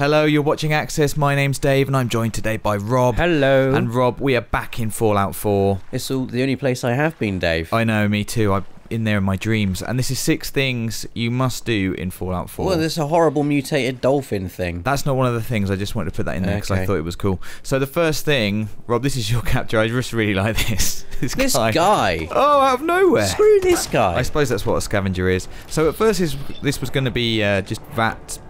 Hello, you're watching Access. My name's Dave, and I'm joined today by Rob. Hello. And Rob, we are back in Fallout 4. It's the only place I have been, Dave. I know, me too. I'm in there in my dreams. And this is 6 things you must do in Fallout 4. Well, there's a horrible mutated dolphin thing. That's not one of the things. I just wanted to put that in there because I thought it was cool. So the first thing, Rob, this is your capture. I just really like this. This guy. Oh, out of nowhere. Screw this guy. I suppose that's what a scavenger is. So at first this was going to be just vats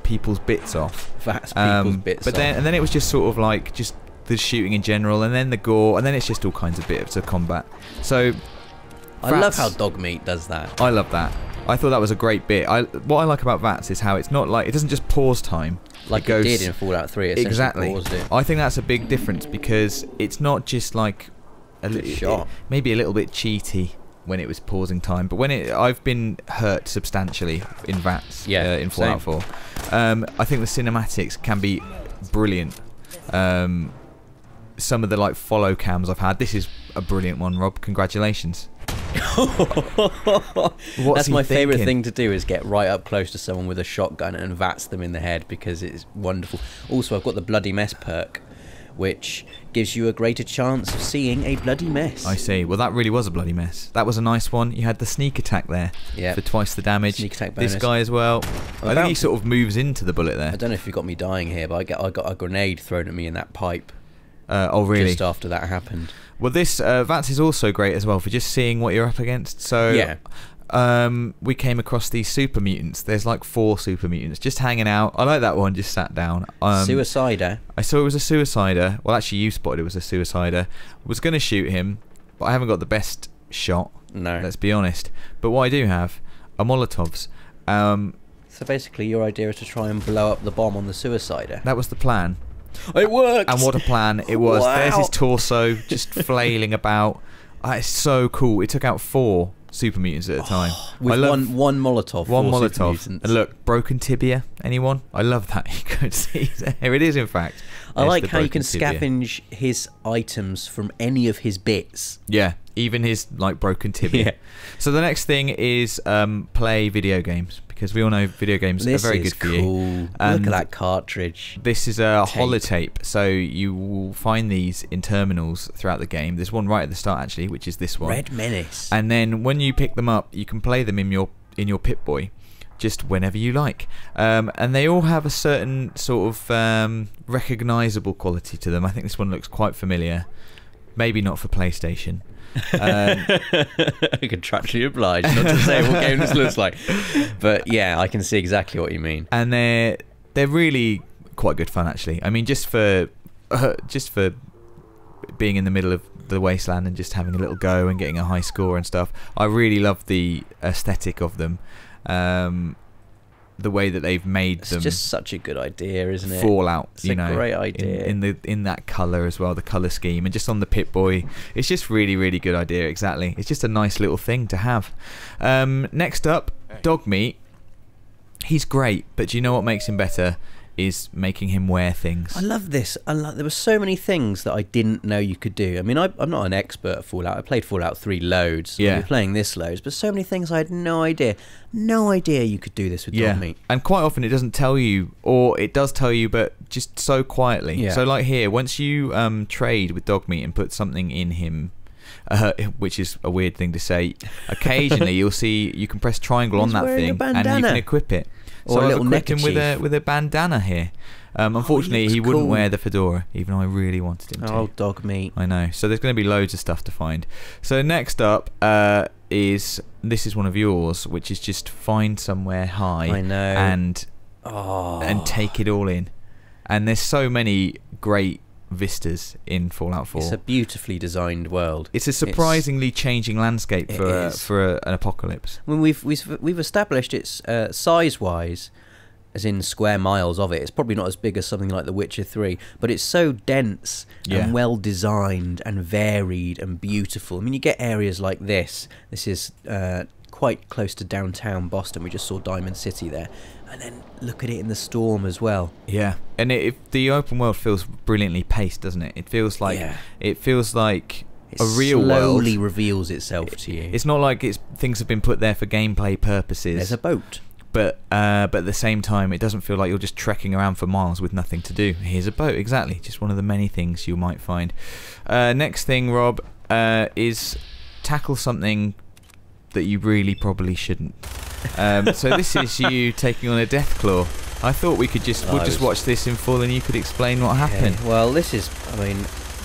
people's bits off. Vats people's bits off. And then it was just sort of like just the shooting in general, and then the gore, and then it's just all kinds of bits of combat. So I love how Dogmeat does that. I love that. I thought that was a great bit. What I like about VATS is how it's not like, it doesn't just pause time. Like it did in Fallout 3. Exactly. Paused it. I think that's a big difference because it's not just like maybe a little bit cheaty when it was pausing time, but when I've been hurt substantially in VATS in Fallout 4. I think the cinematics can be brilliant. Some of the like follow cams I've had. This is a brilliant one, Rob. Congratulations. That's my favourite thing to do, is get right up close to someone with a shotgun and VATS them in the head, because it's wonderful. Also, I've got the Bloody Mess perk, which gives you a greater chance of seeing a bloody mess. I see. Well, that really was a bloody mess. That was a nice one. You had the sneak attack there for twice the damage. Sneak attack bonus. This guy as well. I think he sort of moves into the bullet there. I don't know if you got me dying here, but I got a grenade thrown at me in that pipe. Oh, really? Just after that happened. Well, this VATS is also great as well for just seeing what you're up against. So we came across these super mutants. There's like 4 super mutants just hanging out. I like that one, just sat down. Suicider. I saw it was a suicider. Well, actually, you spotted it was a suicider. Was going to shoot him, but I haven't got the best shot. No. Let's be honest. But what I do have are Molotovs. So basically, your idea is to try and blow up the bomb on the suicider. That was the plan. It worked! And what a plan it was. Wow. There's his torso just flailing about. It's so cool. It took out 4 super mutants at a time. With one Molotov. One Molotov. And look, broken tibia. Anyone? I love that. You could see there it is, in fact. I like how you can scavenge his items from any of his bits. Yeah, even his like broken tibia. Yeah. So the next thing is play video games, because we all know video games are very good for you. Look at that cartridge. This is a holotape, so you will find these in terminals throughout the game. There's one right at the start actually, which is this one. Red Menace. And then when you pick them up, you can play them in your Pip-Boy, just whenever you like. And they all have a certain sort of recognisable quality to them. I think this one looks quite familiar. Maybe not for PlayStation. Contractually obliged not to say what game this looks like, but yeah, I can see exactly what you mean. And they're really quite good fun actually. I mean, just for being in the middle of the wasteland and just having a little go and getting a high score and stuff. I really love the aesthetic of them. The way that they've made them. It's just such a good idea, isn't it? Fallout, it's a great idea. In that colour as well, the colour scheme, and just on the Pip-Boy, it's just really, really good idea. Exactly, it's just a nice little thing to have. Next up, Dogmeat. He's great, but do you know what makes him better? Is making him wear things. I love this. There were so many things that I didn't know you could do. I mean, I'm not an expert at Fallout. I played Fallout 3 loads. Yeah. You're playing this loads, but so many things I had no idea you could do this with Dogmeat. And quite often it doesn't tell you, or it does tell you, but just so quietly. Yeah. So like here, once you trade with Dogmeat and put something in him, which is a weird thing to say, occasionally you'll see you can press triangle on that thing and you can equip it. Or so a little I've equipped him with a bandana here. Unfortunately, he wouldn't wear the fedora, even though I really wanted him to. Oh, Dogmeat. I know. So there's going to be loads of stuff to find. So next up this is one of yours, which is just find somewhere high. I know. And take it all in. And there's so many great vistas in Fallout 4. It's a beautifully designed world. It's a surprisingly changing landscape for an apocalypse. When we've established it's size-wise, as in square miles of it, it's probably not as big as something like The Witcher 3, but it's so dense and well designed and varied and beautiful. I mean, you get areas like this. This is quite close to downtown Boston. We just saw Diamond City there. And then look at it in the storm as well. Yeah, and the open world feels brilliantly paced, doesn't it? It feels like a real world. It slowly reveals itself to you. It's not like things have been put there for gameplay purposes. There's a boat. but at the same time, it doesn't feel like you're just trekking around for miles with nothing to do. Here's a boat, exactly. Just one of the many things you might find. Next thing, Rob, is tackle something that you really probably shouldn't. So this is you taking on a Deathclaw. I thought we could just watch this in full and you could explain what happened. Well, this is, I mean,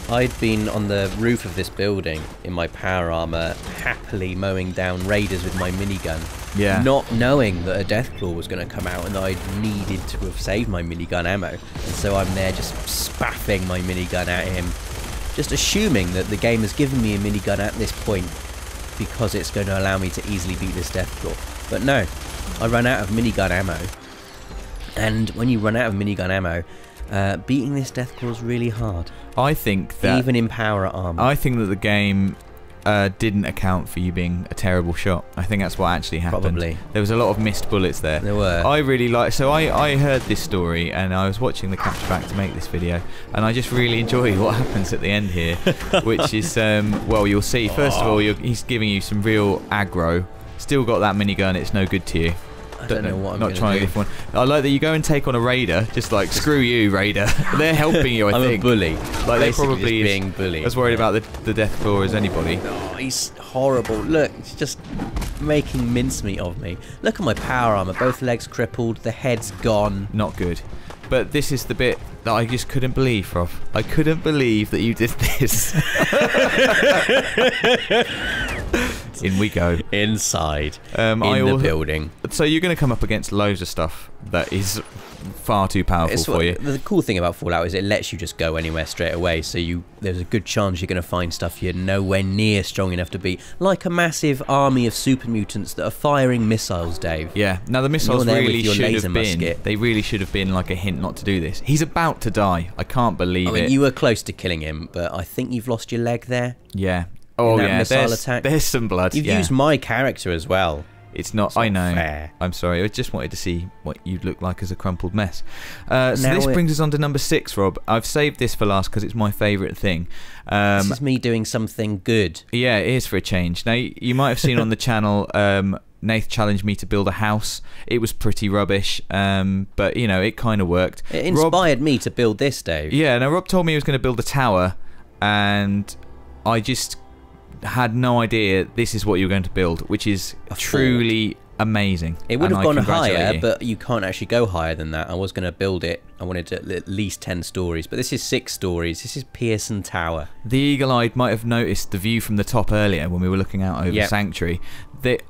I'd been on the roof of this building in my power armor, happily mowing down raiders with my minigun. Yeah. Not knowing that a Deathclaw was going to come out and that I'd needed to have saved my minigun ammo. And so I'm there just spaffing my minigun at him, just assuming that the game has given me a minigun at this point because it's going to allow me to easily beat this Deathclaw. But no, I run out of minigun ammo. And when you run out of minigun ammo, beating this Deathclaw is really hard. I think that... Even in power armor. I think that the game didn't account for you being a terrible shot. I think that's what actually happened. Probably. There was a lot of missed bullets there. There were. I really like... So I heard this story and I was watching the capture back to make this video, and I just really enjoy what happens at the end here, which is, well, you'll see. First of all, he's giving you some real aggro. Still got that minigun, it's no good to you. I don't know what I'm not trying to do. I like that you go and take on a raider, just like screw you, raider. They're helping you, I think. I'm a bully. Like they probably being bullied. As worried about the Deathclaw as anybody. Oh, he's horrible. Look, he's just making mincemeat of me. Look at my power armor, both legs crippled, the head's gone. Not good. But this is the bit that I just couldn't believe, Rob. I couldn't believe that you did this. In we go. Inside. In the building. So you're going to come up against loads of stuff that is far too powerful for you. The cool thing about Fallout is it lets you just go anywhere straight away, so there's a good chance you're going to find stuff you're nowhere near strong enough to beat, like a massive army of super mutants that are firing missiles, Dave. Yeah. Now the missiles really should have been. Musket. They really should have been like a hint not to do this. He's about to die. I can't believe it. You were close to killing him, but I think you've lost your leg there. Yeah. Oh yeah. Attack. There's some blood. You've used my character as well. It's not I know. Fair. I'm sorry. I just wanted to see what you'd look like as a crumpled mess. So this brings us on to number 6, Rob. I've saved this for last because it's my favourite thing. This is me doing something good. Yeah, it is for a change. Now, you might have seen on the channel, Nath challenged me to build a house. It was pretty rubbish, but, you know, it kind of worked. It inspired me to build this, Dave. Yeah, now Rob told me he was going to build a tower, and I just had no idea this is what you were going to build, which is truly amazing. It would have gone higher, but you can't actually go higher than that. I was going to build it. I wanted at least 10 stories, but this is 6 stories. This is Pearson Tower. The eagle-eyed might have noticed the view from the top earlier when we were looking out over Sanctuary.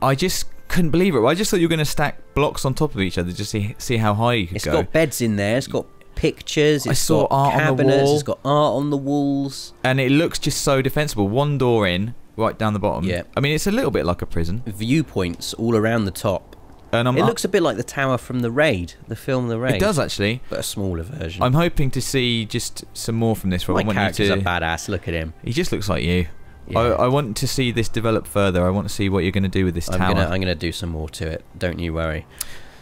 I just couldn't believe it. I just thought you were going to stack blocks on top of each other just to see how high you could go. It's got beds in there. It's got pictures. It's got art cabinets, on the wall. It's got art on the walls. And it looks just so defensible. One door in, right down the bottom. Yeah. I mean, it's a little bit like a prison. Viewpoints all around the top. And it looks a bit like the tower from The Raid, the film The Raid. It does, actually. But a smaller version. I'm hoping to see just some more from this. My character's a badass. Look at him. He just looks like you. Yeah. I want to see this develop further. I want to see what you're going to do with this tower. I'm going to do some more to it. Don't you worry.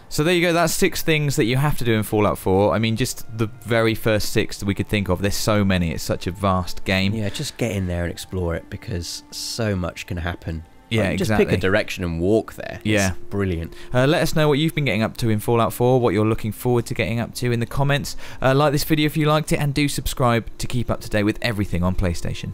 So there you go. That's 6 things that you have to do in Fallout 4. I mean, just the very first 6 that we could think of. There's so many. It's such a vast game. Yeah, just get in there and explore it because so much can happen. Yeah, just exactly. pick a direction and walk there. Yeah. It's brilliant. Let us know what you've been getting up to in Fallout 4, what you're looking forward to getting up to in the comments. Like this video if you liked it, and do subscribe to keep up to date with everything on PlayStation.